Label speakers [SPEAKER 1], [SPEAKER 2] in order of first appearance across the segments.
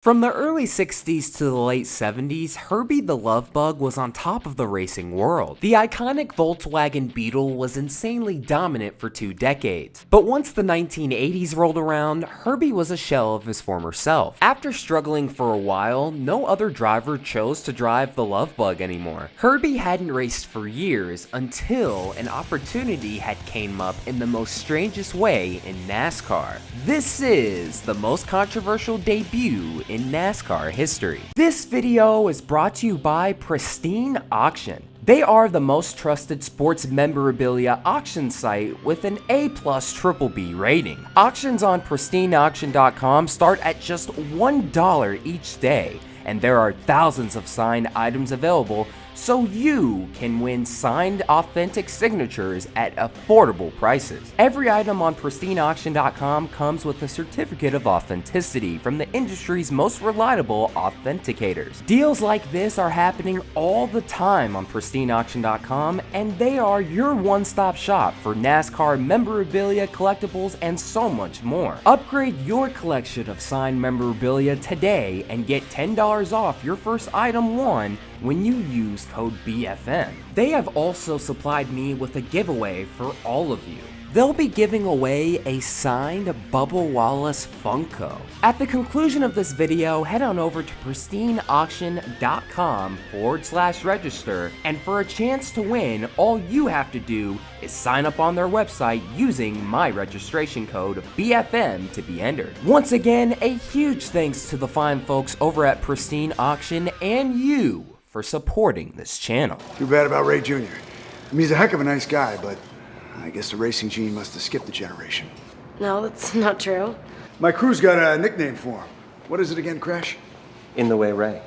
[SPEAKER 1] From the early 60s to the late 70s, Herbie the Love Bug was on top of the racing world. The iconic Volkswagen Beetle was insanely dominant for 2 decades. But once the 1980s rolled around, Herbie was a shell of his former self. After struggling for a while, no other driver chose to drive the Love Bug anymore. Herbie hadn't raced for years until an opportunity had came up in the most strangest way in NASCAR. This is the most controversial debut in NASCAR history. This video is brought to you by Pristine Auction. They are the most trusted sports memorabilia auction site with an A+ BBB rating. Auctions on pristineauction.com start at just $1 each day, and there are thousands of signed items available, so you can win signed authentic signatures at affordable prices. Every item on pristineauction.com comes with a certificate of authenticity from the industry's most reliable authenticators. Deals like this are happening all the time on pristineauction.com, and they are your one-stop shop for NASCAR memorabilia, collectibles, and so much more. Upgrade your collection of signed memorabilia today and get $10 off your first item won when you use code BFM. They have also supplied me with a giveaway for all of you. They'll be giving away a signed Bubba Wallace Funko. At the conclusion of this video, head on over to pristineauction.com/register, and for a chance to win, all you have to do is sign up on their website using my registration code BFM to be entered. Once again, a huge thanks to the fine folks over at Pristine Auction and you for supporting this channel.
[SPEAKER 2] Too bad about Ray Jr. I mean, he's a heck of a nice guy, but I guess the racing gene must have skipped a generation.
[SPEAKER 3] No, that's not true.
[SPEAKER 2] My crew's got a nickname for him. What is it again, Crash?
[SPEAKER 4] In the way, Ray.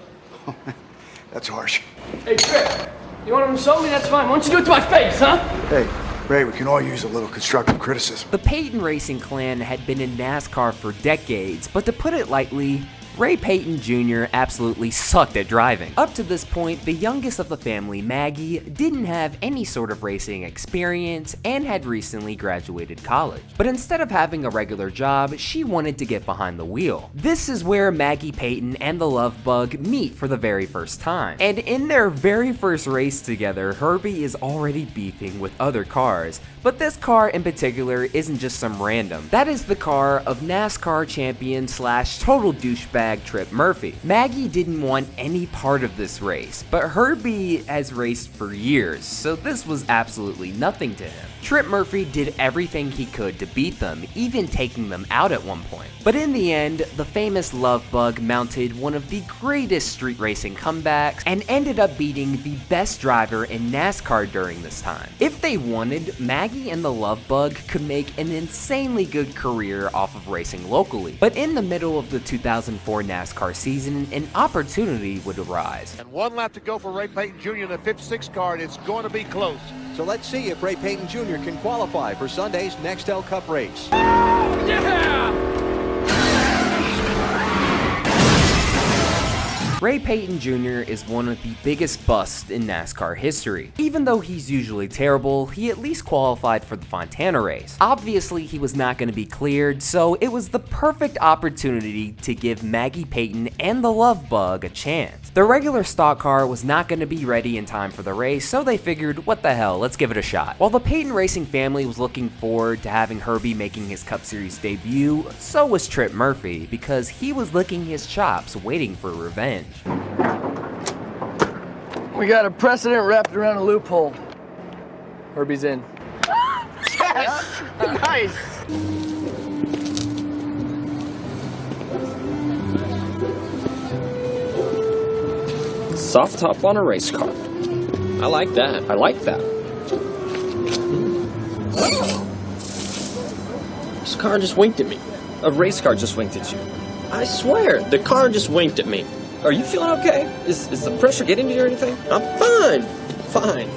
[SPEAKER 2] That's harsh.
[SPEAKER 5] Hey, Trip, you want to insult me? That's fine. Why don't you do it to my face, huh?
[SPEAKER 2] Hey, Ray, we can all use a little constructive criticism.
[SPEAKER 1] The Peyton Racing clan had been in NASCAR for decades, but to put it lightly, Ray Peyton Jr. absolutely sucked at driving. Up to this point, the youngest of the family, Maggie, didn't have any sort of racing experience and had recently graduated college. But instead of having a regular job, she wanted to get behind the wheel. This is where Maggie Peyton and the Love Bug meet for the very first time. And in their very first race together, Herbie is already beefing with other cars. But this car in particular isn't just some random. That is the car of NASCAR champion / total douchebag Trip Murphy. Maggie didn't want any part of this race, but Herbie has raced for years, so this was absolutely nothing to him. Trip Murphy did everything he could to beat them, even taking them out at one point. But in the end, the famous Love Bug mounted one of the greatest street racing comebacks and ended up beating the best driver in NASCAR during this time. If they wanted, Maggie and the Love Bug could make an insanely good career off of racing locally. But in the middle of the 2004 NASCAR season, an opportunity would arise.
[SPEAKER 6] And 1 lap to go for Ray Peyton Jr. in the 56 car, and it's going to be close.
[SPEAKER 4] So let's see if Ray Peyton Jr. can qualify for Sunday's Nextel Cup race.
[SPEAKER 5] Yeah!
[SPEAKER 1] Ray Peyton Jr. is one of the biggest busts in NASCAR history. Even though he's usually terrible, he at least qualified for the Fontana race. Obviously, he was not going to be cleared, so it was the perfect opportunity to give Maggie Peyton and the Love Bug a chance. The regular stock car was not going to be ready in time for the race, so they figured, what the hell, let's give it a shot. While the Peyton Racing family was looking forward to having Herbie making his Cup Series debut, so was Trip Murphy, because he was licking his chops waiting for revenge.
[SPEAKER 5] We got a precedent wrapped around a loophole. Herbie's in. Yes! Nice!
[SPEAKER 7] Soft top on a race car. I like that. I like that. This car just winked at me. A race car just winked at you. I swear, the car just winked at me. Are you feeling okay? Is the pressure getting to you or anything? I'm fine. Fine.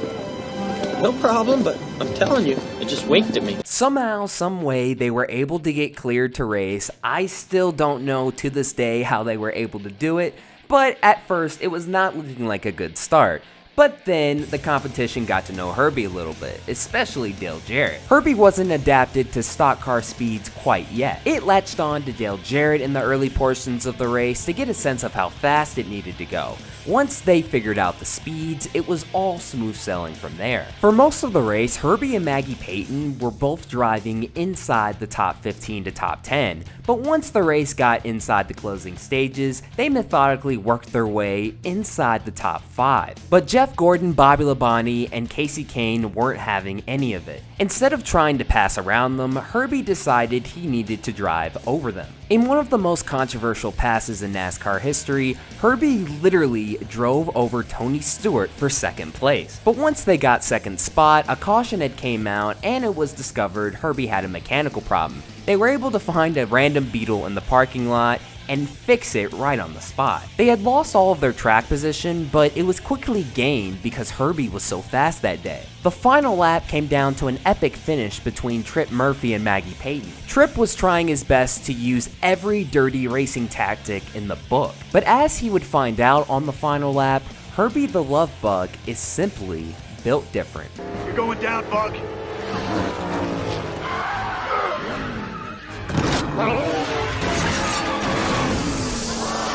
[SPEAKER 7] No problem, but I'm telling you, it just winked at me.
[SPEAKER 1] Somehow, some way, they were able to get cleared to race. I still don't know to this day how they were able to do it, but at first, it was not looking like a good start. But then, the competition got to know Herbie a little bit, especially Dale Jarrett. Herbie wasn't adapted to stock car speeds quite yet. It latched on to Dale Jarrett in the early portions of the race to get a sense of how fast it needed to go. Once they figured out the speeds, it was all smooth sailing from there. For most of the race, Herbie and Maggie Peyton were both driving inside the top 15 to top 10, but once the race got inside the closing stages, they methodically worked their way inside the top 5. But Jeff Gordon, Bobby Labonte, and Casey Kane weren't having any of it. Instead of trying to pass around them, Herbie decided he needed to drive over them. In one of the most controversial passes in NASCAR history, Herbie literally drove over Tony Stewart for second place. But once they got second spot, a caution had came out and it was discovered Herbie had a mechanical problem. They were able to find a random beetle in the parking lot and fix it right on the spot. They had lost all of their track position, but it was quickly gained because Herbie was so fast that day. The final lap came down to an epic finish between Trip Murphy and Maggie Peyton. Trip was trying his best to use every dirty racing tactic in the book, but as he would find out on the final lap, Herbie the Love Bug is simply built different.
[SPEAKER 6] You're going down, Bug.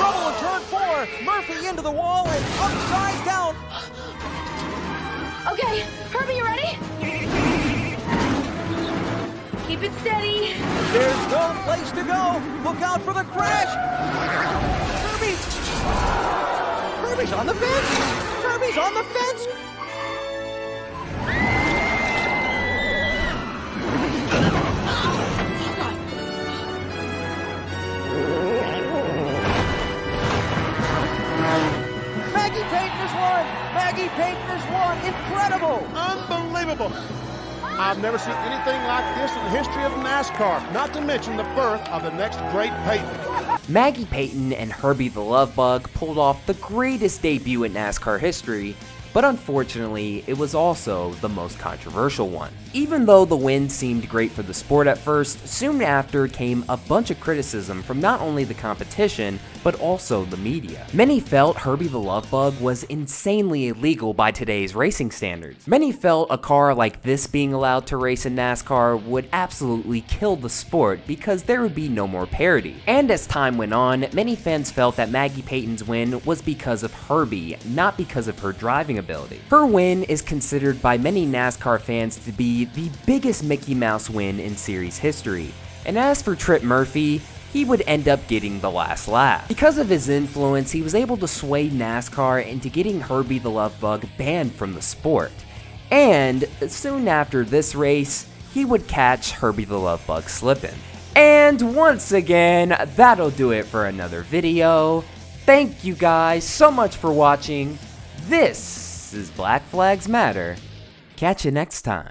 [SPEAKER 4] Trouble in turn 4. Murphy into the wall and upside down.
[SPEAKER 3] Okay, Herbie, you ready? Keep it steady.
[SPEAKER 4] There's no place to go. Look out for the crash. Herbie's on the fence. Herbie's on the fence. Maggie Peyton has won! Maggie Peyton has won! Incredible!
[SPEAKER 6] Unbelievable. I've never seen anything like this in the history of NASCAR, not to mention the birth of the next great Peyton.
[SPEAKER 1] Maggie Peyton and Herbie the Love Bug pulled off the greatest debut in NASCAR history, but unfortunately, it was also the most controversial one. Even though the win seemed great for the sport at first, soon after came a bunch of criticism from not only the competition, but also the media. Many felt Herbie the Love Bug was insanely illegal by today's racing standards. Many felt a car like this being allowed to race in NASCAR would absolutely kill the sport because there would be no more parity. And as time went on, many fans felt that Maggie Peyton's win was because of Herbie, not because of her driving ability. Her win is considered by many NASCAR fans to be the biggest Mickey Mouse win in series history. And as for Trip Murphy, he would end up getting the last lap. Because of his influence, he was able to sway NASCAR into getting Herbie the Love Bug banned from the sport. And soon after this race, he would catch Herbie the Love Bug slipping. And once again, that'll do it for another video. Thank you guys so much for watching. This is Black Flags Matter. Catch you next time.